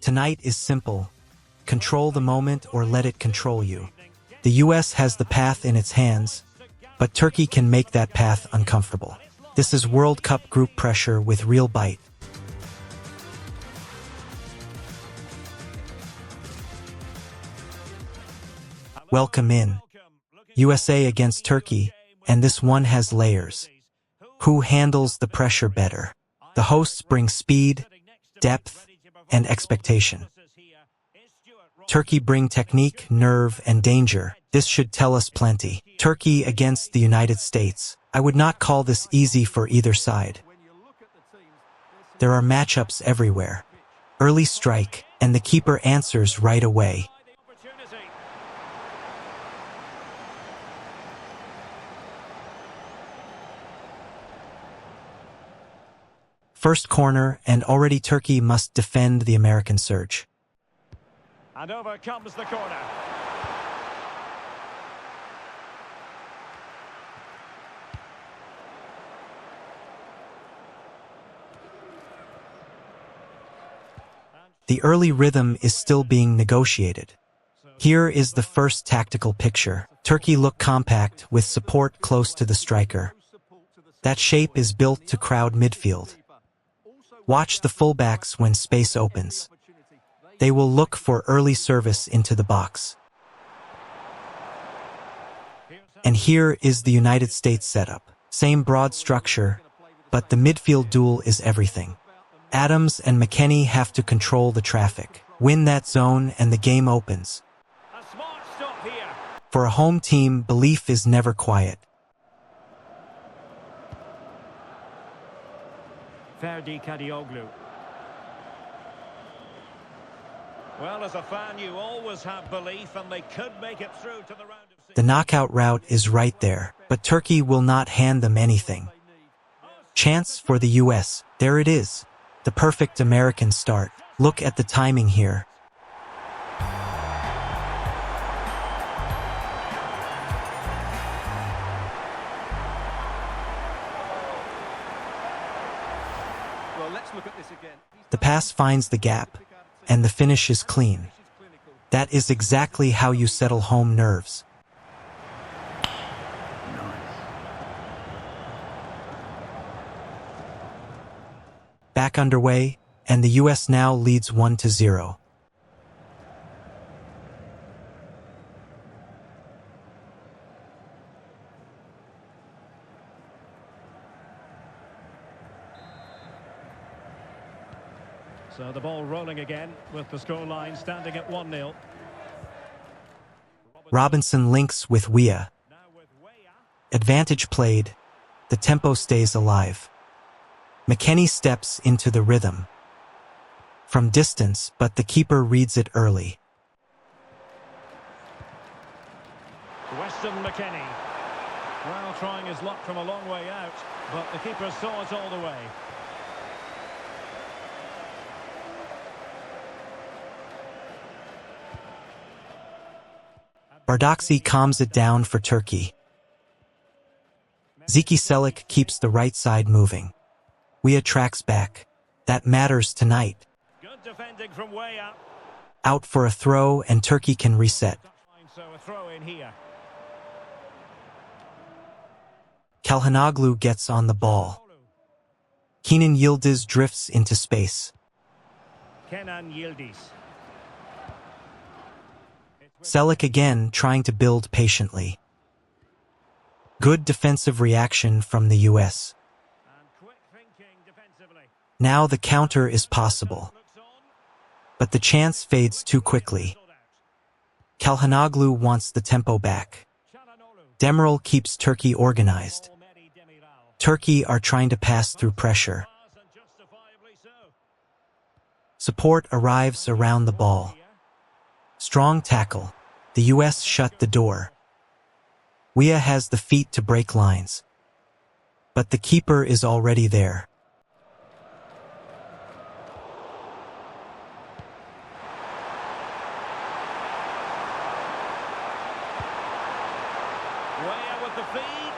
Tonight is simple. Control the moment or let it control you. The US has the path in its hands, but Turkey can make that path uncomfortable. This is World Cup group pressure with real bite. Welcome in. USA against Turkey, and this one has layers. Who handles the pressure better? The hosts bring speed, depth, and expectation. Turkey bring technique, nerve, and danger. This should tell us plenty. Turkey against the United States. I would not call this easy for either side. There are matchups everywhere. Early strike, and the keeper answers right away. First corner, and already Turkey must defend the American surge. And over comes the corner. The early rhythm is still being negotiated. Here is the first tactical picture. Turkey look compact with support close to the striker. That shape is built to crowd midfield. Watch the fullbacks when space opens. They will look for early service into the box. And here is the United States setup. Same broad structure, but the midfield duel is everything. Adams and McKennie have to control the traffic, win that zone, and the game opens. For a home team, belief is never quiet. Well, as a fan, you always have belief, and they could make it through to the round of 16. The knockout route is right there, but Turkey will not hand them anything. Chance for the US. There it is. The perfect American start. Look at the timing here. Well, let's look at this again. The pass finds the gap, and the finish is clean. That is exactly how you settle home nerves. Back underway, and the US now leads 1-0. So the ball rolling again with the scoreline standing at 1-0. Robinson links with Weah. Advantage played. The tempo stays alive. McKennie steps into the rhythm. From distance, but the keeper reads it early. Weston McKennie. Well, trying his luck from a long way out, but the keeper saw it all the way. Bardakci calms it down for Turkey. Zeki Çelik keeps the right side moving. Weah tracks back. That matters tonight. Good defending from way up. Out for a throw, and Turkey can reset. So a throw in here. Çalhanoğlu gets on the ball. Kenan Yıldız drifts into space. Kenan Yıldız. Çelik again trying to build patiently. Good defensive reaction from the US. Now the counter is possible. But the chance fades too quickly. Çalhanoğlu wants the tempo back. Demiral keeps Turkey organized. Turkey are trying to pass through pressure. Support arrives around the ball. Strong tackle. The US shut the door. Weah has the feet to break lines. But the keeper is already there. Weah with the feed,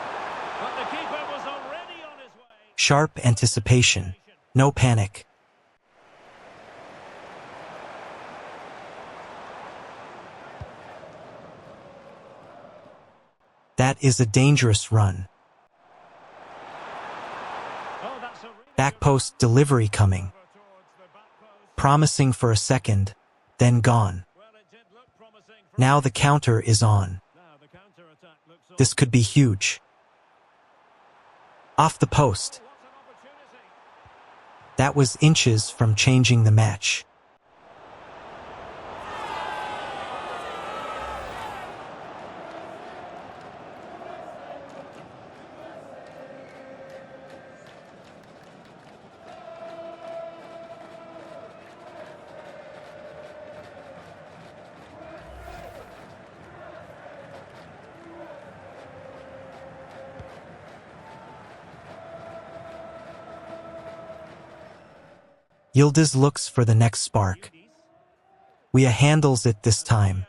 but the keeper was already on his way. Sharp anticipation. No panic. That is a dangerous run. Back post delivery coming. Promising for a second, then gone. Now the counter is on. This could be huge. Off the post. That was inches from changing the match. Yıldız looks for the next spark. Weah handles it this time.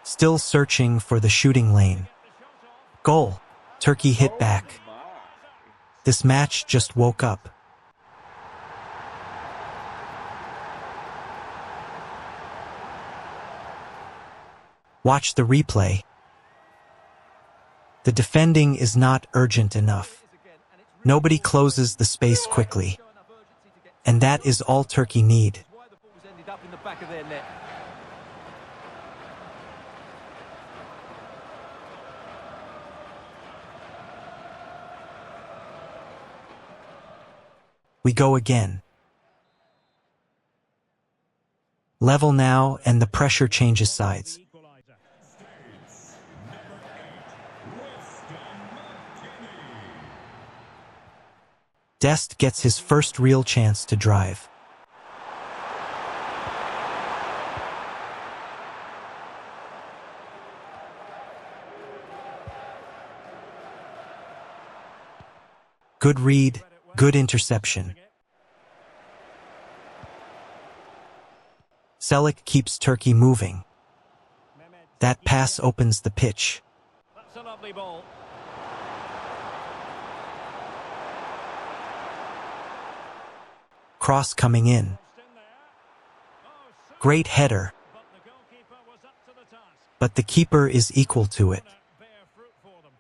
Still searching for the shooting lane. Goal. Turkey hit back. This match just woke up. Watch the replay. The defending is not urgent enough. Nobody closes the space quickly. And that is all Turkey need. We go again. Level now, and the pressure changes sides. Dest gets his first real chance to drive. Good read, good interception. Çelik keeps Turkey moving. That pass opens the pitch. That's a lovely ball. Cross coming in. Great header. But the keeper is equal to it.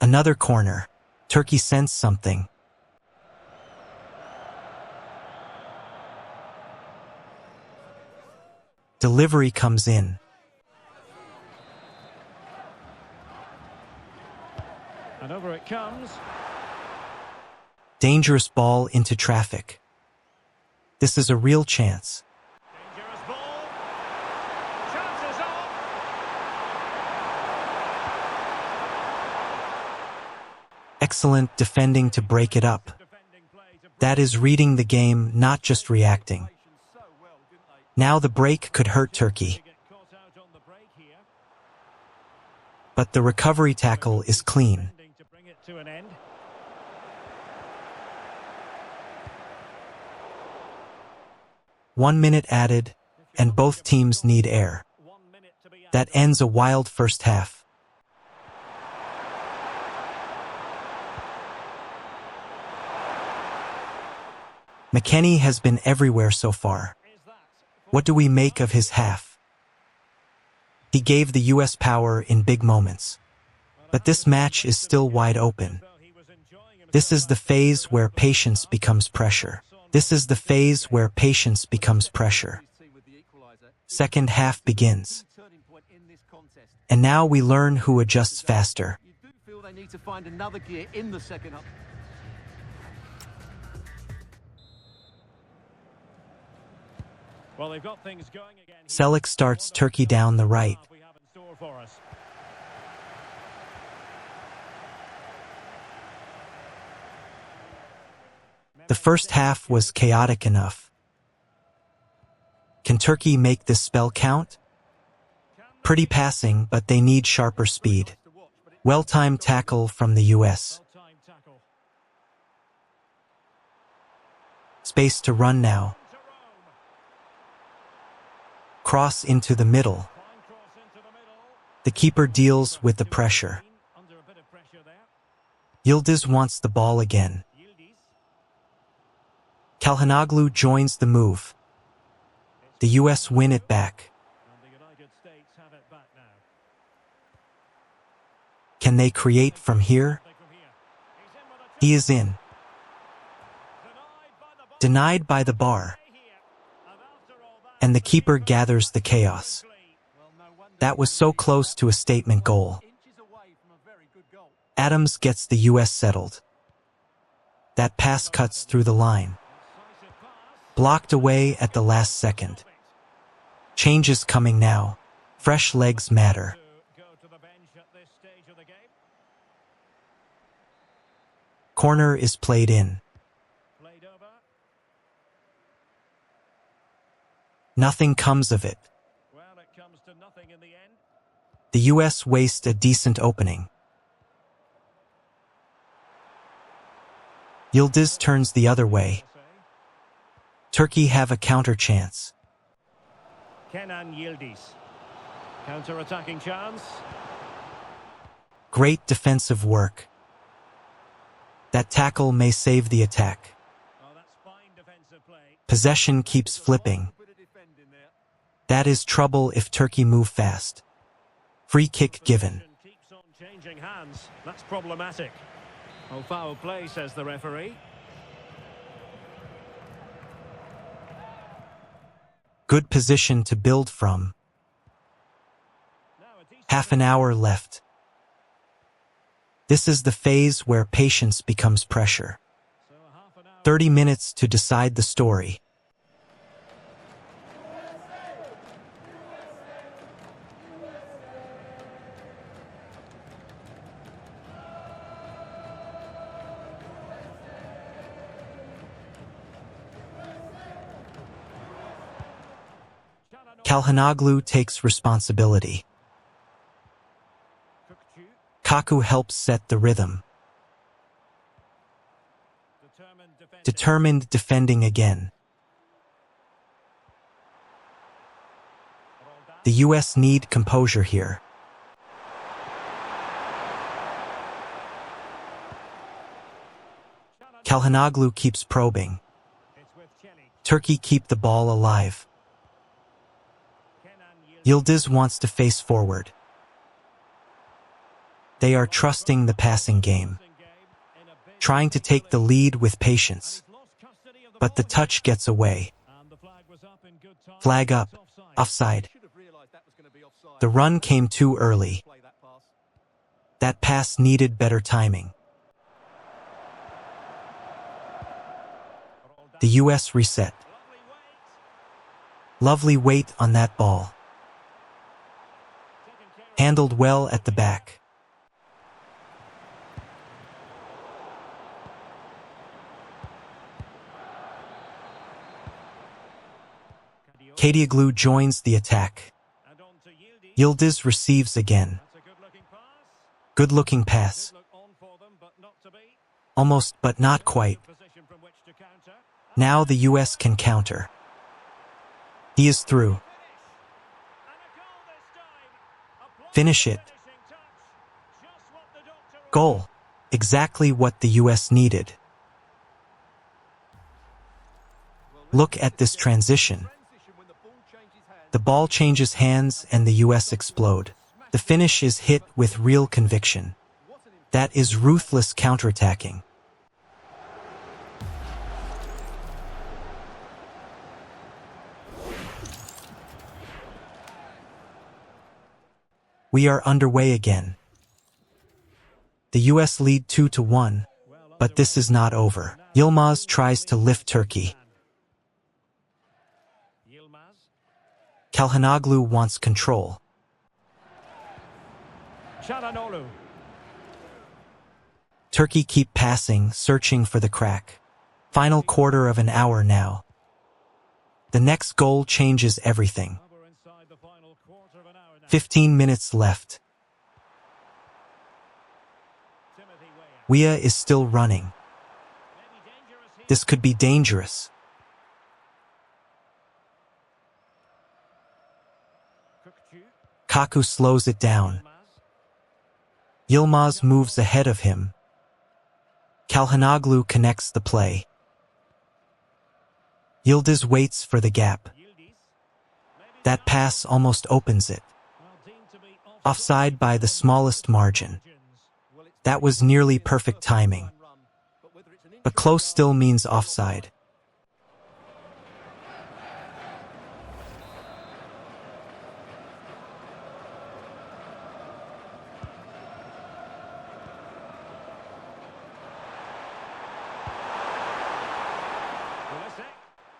Another corner. Turkey sensed something. Delivery comes in. And over it comes. Dangerous ball into traffic. This is a real chance. Dangerous ball. Chances on. Excellent defending to break it up. That is reading the game, not just reacting. Now the break could hurt Turkey. But the recovery tackle is clean. 1 minute added, and both teams need air. That ends a wild first half. McKennie has been everywhere so far. What do we make of his half? He gave the US power in big moments. But this match is still wide open. This is the phase where patience becomes pressure. This is the phase where patience becomes pressure. Second half begins. And now we learn who adjusts faster. Well, they've got things going again. Çelik starts Turkey down the right. The first half was chaotic enough. Can Turkey make this spell count? Pretty passing, but they need sharper speed. Well-timed tackle from the US. Space to run now. Cross into the middle. The keeper deals with the pressure. Yıldız wants the ball again. Çalhanoğlu joins the move. The US win it back. Can they create from here? He is in. Denied by the bar. And the keeper gathers the chaos. That was so close to a statement goal. Adams gets the US settled. That pass cuts through the line. Blocked away at the last second. Change is coming now. Fresh legs matter. Corner is played in. Nothing comes of it. The US waste a decent opening. Yıldız turns the other way. Turkey have a counter chance. Kenan Yıldız. Counter-attacking chance. Great defensive work. That tackle may save the attack. Possession keeps flipping. That is trouble if Turkey move fast. Free kick given. Keeps on changing hands. That's problematic. Oh, foul play, says the referee. Good position to build from. Half an hour left. This is the phase where patience becomes pressure. 30 minutes to decide the story. Çalhanoğlu takes responsibility. Kaku helps set the rhythm. Determined defending again. The US need composure here. Çalhanoğlu keeps probing. Turkey keep the ball alive. Yıldız wants to face forward. They are trusting the passing game, trying to take the lead with patience. But the touch gets away. Flag up, offside. The run came too early. That pass needed better timing. The US reset. Lovely weight on that ball. Handled well at the back. Çalhanoğlu joins the attack. Yıldız receives again. Good-looking pass. Almost but not quite. Now the US can counter. He is through. Finish it. Goal. Exactly what the US needed. Look at this transition. The ball changes hands and the US explode. The finish is hit with real conviction. That is ruthless counterattacking. We are underway again. The US lead 2-1, but this is not over. Yılmaz tries to lift Turkey. Çalhanoğlu wants control. Çalhanoğlu. Turkey keep passing, searching for the crack. Final quarter of an hour now. The next goal changes everything. 15 minutes left. WC is still running. This could be dangerous. Kaku slows it down. Yılmaz moves ahead of him. Çalhanoğlu connects the play. Yıldız waits for the gap. That pass almost opens it. Offside by the smallest margin. That was nearly perfect timing. But close still means offside.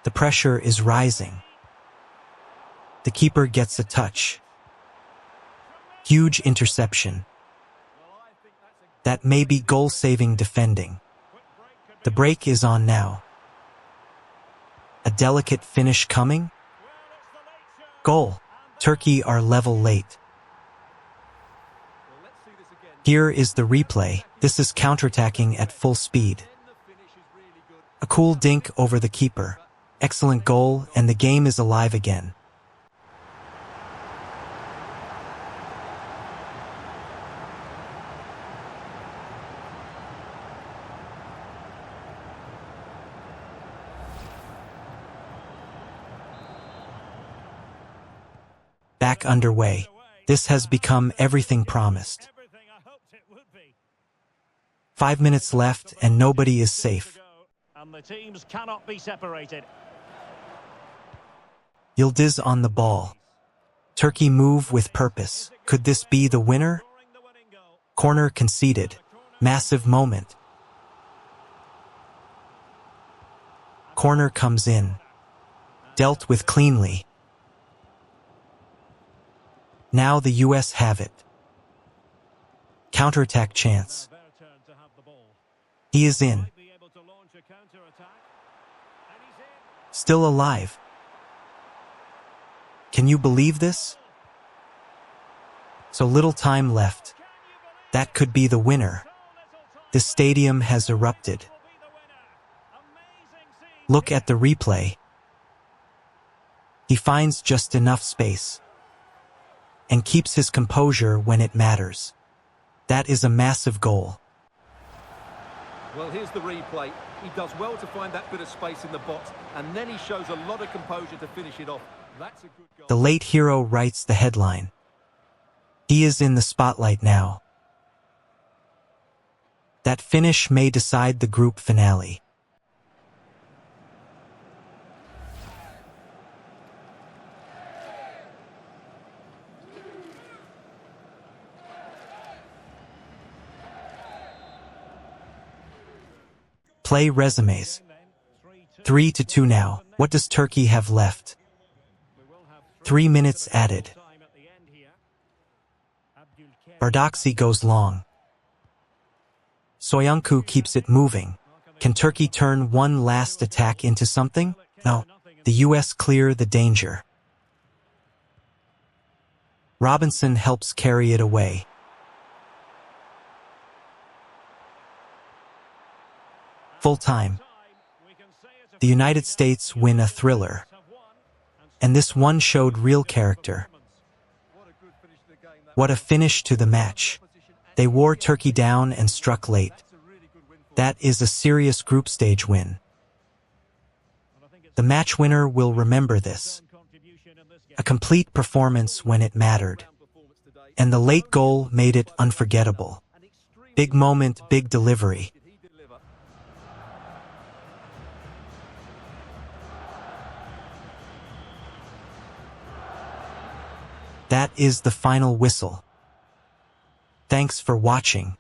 The pressure is rising. The keeper gets a touch. Huge interception. That may be goal-saving defending. The break is on now. A delicate finish coming? Goal. Turkey are level late. Here is the replay. This is counterattacking at full speed. A cool dink over the keeper. Excellent goal, and the game is alive again. Back underway. This has become everything promised. 5 minutes left and nobody is safe. And the teams cannot be separated. Yıldız on the ball. Turkey move with purpose. Could this be the winner? Corner conceded. Massive moment. Corner comes in. Dealt with cleanly. Now the US have it. Counterattack chance. He is in. Still alive. Can you believe this? So little time left. That could be the winner. The stadium has erupted. Look at the replay. He finds just enough space and keeps his composure when it matters. That is a massive goal. Well, here's the replay. He does well to find that bit of space in the box, and then he shows a lot of composure to finish it off. That's a good goal. The late hero writes the headline. He is in the spotlight now. That finish may decide the group finale. Play resumes. 3-2 now. What does Turkey have left? 3 minutes added. Bardakçı goes long. Soyuncu keeps it moving. Can Turkey turn one last attack into something? No. The US clear the danger. Robinson helps carry it away. Full time. The United States win a thriller. And this one showed real character. What a finish to the match. They wore Turkey down and struck late. That is a serious group stage win. The match winner will remember this. A complete performance when it mattered. And the late goal made it unforgettable. Big moment, big delivery. That is the final whistle. Thanks for watching.